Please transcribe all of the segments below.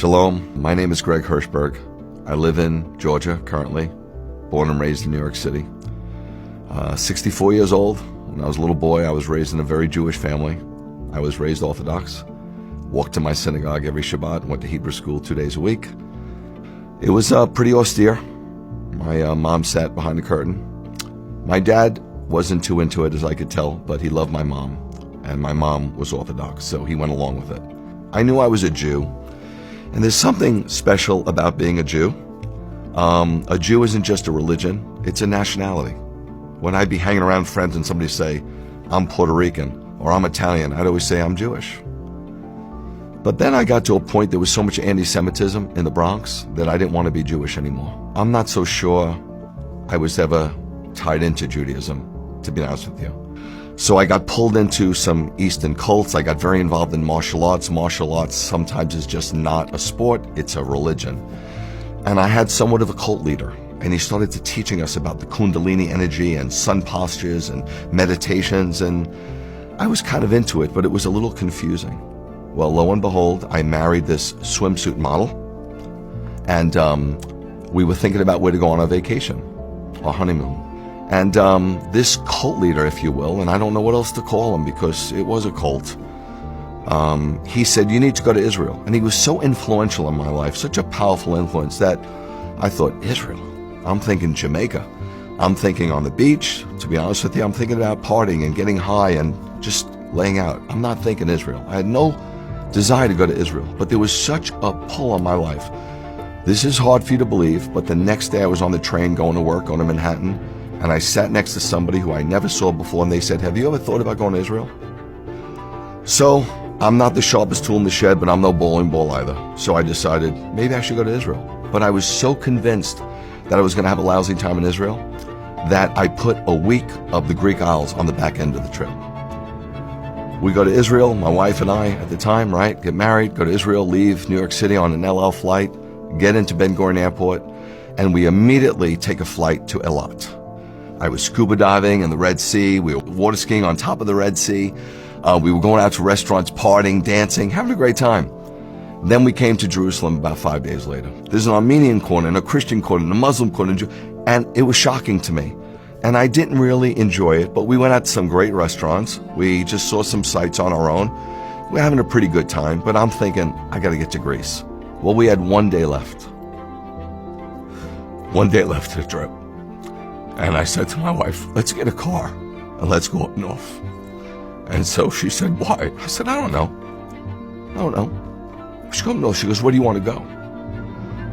Shalom, my name is Greg Hirschberg. I live in Georgia currently, born and raised in New York City. 64 years old. When I was a little boy, I was raised in a very Jewish family. I was raised Orthodox, walked to my synagogue every Shabbat, went to Hebrew school 2 days a week. It was pretty austere. My mom sat behind the curtain. My dad wasn't too into it, as I could tell, but he loved my mom, and my mom was Orthodox, so he went along with it. I knew I was a Jew, and there's something special about being a Jew. A Jew isn't just a religion, it's a nationality. When I'd be hanging around friends and somebody say, I'm Puerto Rican, or I'm Italian, I'd always say I'm Jewish. But then I got to a point, there was so much anti-Semitism in the Bronx that I didn't want to be Jewish anymore. I'm not so sure I was ever tied into Judaism, to be honest with you. So I got pulled into some Eastern cults. I got very involved in martial arts. Martial arts sometimes is just not a sport, it's a religion. And I had somewhat of a cult leader, and he started to teaching us about the Kundalini energy and sun postures and meditations, and I was kind of into it, but it was a little confusing. Well, lo and behold, I married this swimsuit model, and we were thinking about where to go on our vacation, our honeymoon. And this cult leader, if you will, and I don't know what else to call him because it was a cult, he said, you need to go to Israel. And he was so influential in my life, such a powerful influence, that I thought, Israel? I'm thinking Jamaica. I'm thinking on the beach. To be honest with you, I'm thinking about partying and getting high and just laying out. I'm not thinking Israel. I had no desire to go to Israel, but there was such a pull on my life. This is hard for you to believe, but the next day I was on the train going to work, going to Manhattan, and I sat next to somebody who I never saw before, and they said, have you ever thought about going to Israel? So I'm not the sharpest tool in the shed, but I'm no bowling ball either. So I decided maybe I should go to Israel. But I was so convinced that I was going to have a lousy time in Israel that I put a week of the Greek Isles on the back end of the trip. We go to Israel, my wife and I at the time, right, get married, go to Israel, leave New York City on an El Al flight, get into Ben Gurion Airport, and we immediately take a flight to Eilat. I was scuba diving in the Red Sea. We were water skiing on top of the Red Sea. We were going out to restaurants, partying, dancing, having a great time. Then we came to Jerusalem about 5 days later. There's an Armenian corner and a Christian corner and a Muslim corner, and it was shocking to me. And I didn't really enjoy it, but we went out to some great restaurants. We just saw some sights on our own. We're having a pretty good time, but I'm thinking, I got to get to Greece. Well, we had 1 day left. 1 day left to the trip. And I said to my wife, let's get a car and let's go up north. And so she said, why? I said, I don't know. She goes, no. She goes, where do you want to go?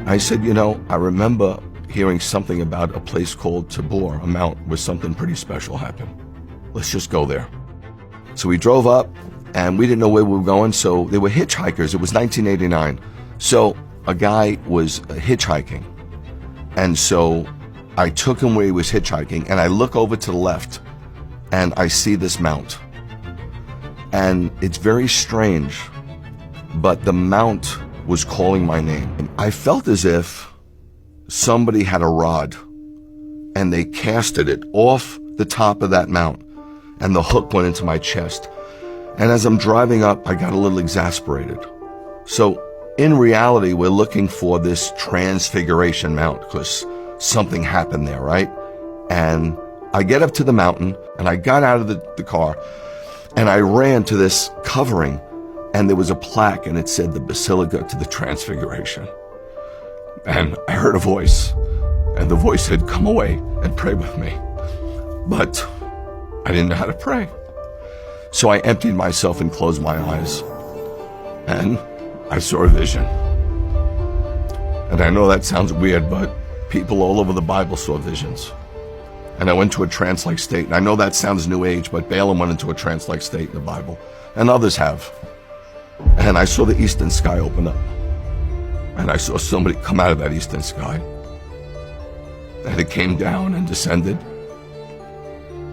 I said, I remember hearing something about a place called Tabor, a mount where something pretty special happened. Let's just go there. So we drove up, and we didn't know where we were going, so there were hitchhikers. It was 1989. So a guy was hitchhiking. And so I took him where he was hitchhiking, and I look over to the left, and I see this mount. And it's very strange, but the mount was calling my name. I felt as if somebody had a rod, and they casted it off the top of that mount, and the hook went into my chest. And as I'm driving up, I got a little exasperated. So in reality, we're looking for this Transfiguration Mount because something happened there, right? And I get up to the mountain, and I got out of the car, and I ran to this covering, and there was a plaque, and it said the Basilica to the Transfiguration. And I heard a voice, and the voice said, come away and pray with me. But I didn't know how to pray. So I emptied myself and closed my eyes, and I saw a vision. And I know that sounds weird, but people all over the Bible saw visions. And I went to a trance-like state. And I know that sounds new age, but Balaam went into a trance-like state in the Bible. And others have. And I saw the eastern sky open up. And I saw somebody come out of that eastern sky. And it came down and descended.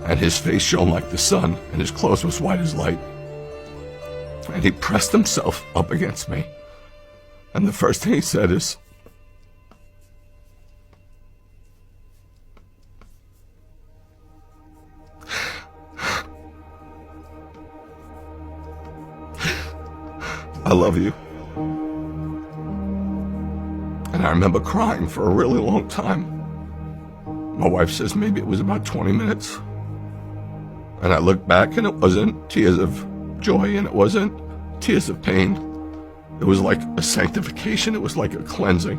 And his face shone like the sun, and his clothes was white as light. And he pressed himself up against me. And the first thing he said is, I love you. And I remember crying for a really long time. My wife says maybe it was about 20 minutes. And I looked back, and it wasn't tears of joy, and it wasn't tears of pain. It was like a sanctification. It was like a cleansing.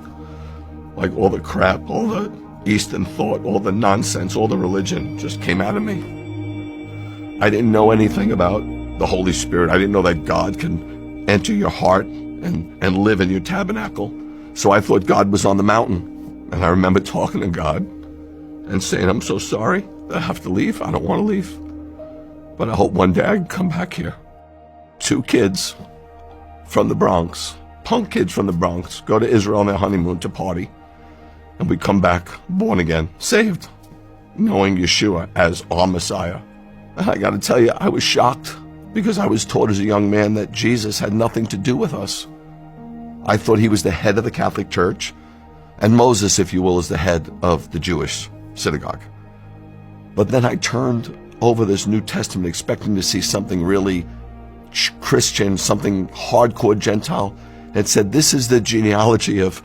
Like all the crap, all the Eastern thought, all the nonsense, all the religion just came out of me. I didn't know anything about the Holy Spirit. I didn't know that God can enter your heart and live in your tabernacle. So I thought God was on the mountain. And I remember talking to God and saying, I'm so sorry that I have to leave. I don't want to leave. But I hope one day I can come back here. 2 kids from the Bronx, punk kids from the Bronx, go to Israel on their honeymoon to party. And we come back born again, saved, knowing Yeshua as our Messiah. And I got to tell you, I was shocked because I was taught as a young man that Jesus had nothing to do with us. I thought he was the head of the Catholic Church, and Moses, if you will, is the head of the Jewish synagogue. But then I turned over this New Testament expecting to see something really Christian, something hardcore Gentile. It said, this is the genealogy of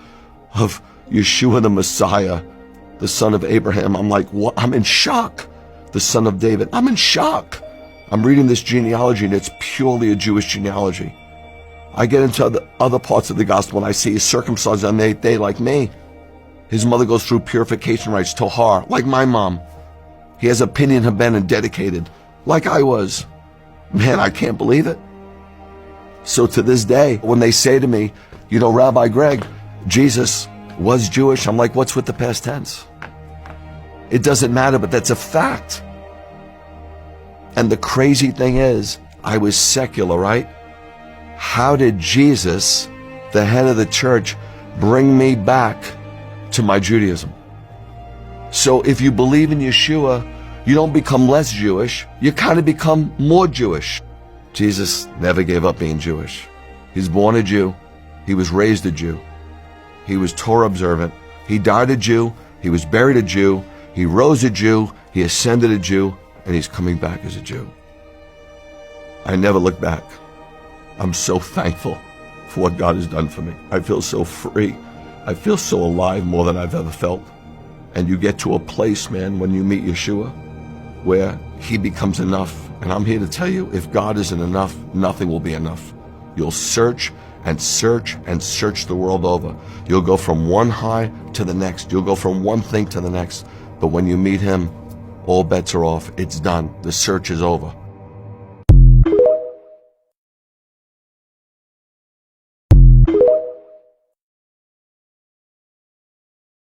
Yeshua the Messiah, the son of Abraham. I'm like, what? I'm in shock. The son of David. I'm in shock. I'm reading this genealogy, and it's purely a Jewish genealogy. I get into other parts of the gospel, and I see he's circumcised on the 8th day like me. His mother goes through purification rites, Tohar, like my mom. He has a Pinion Haben dedicated, like I was. Man, I can't believe it. So to this day, when they say to me, you know, Rabbi Greg, Jesus was Jewish, I'm like, what's with the past tense? It doesn't matter, but that's a fact. And the crazy thing is, I was secular, right? How did Jesus, the head of the church, bring me back to my Judaism? So if you believe in Yeshua, you don't become less Jewish, you kind of become more Jewish. Jesus never gave up being Jewish. He's born a Jew. He was raised a Jew. He was Torah observant. He died a Jew. He was buried a Jew. He rose a Jew. He ascended a Jew. And he's coming back as a Jew. I never look back. I'm so thankful for what God has done for me. I feel so free. I feel so alive more than I've ever felt. And you get to a place, man, when you meet Yeshua, where he becomes enough. And I'm here to tell you, if God isn't enough, nothing will be enough. You'll search and search and search the world over. You'll go from one high to the next. You'll go from one thing to the next. But when you meet him, all bets are off. It's done. The search is over.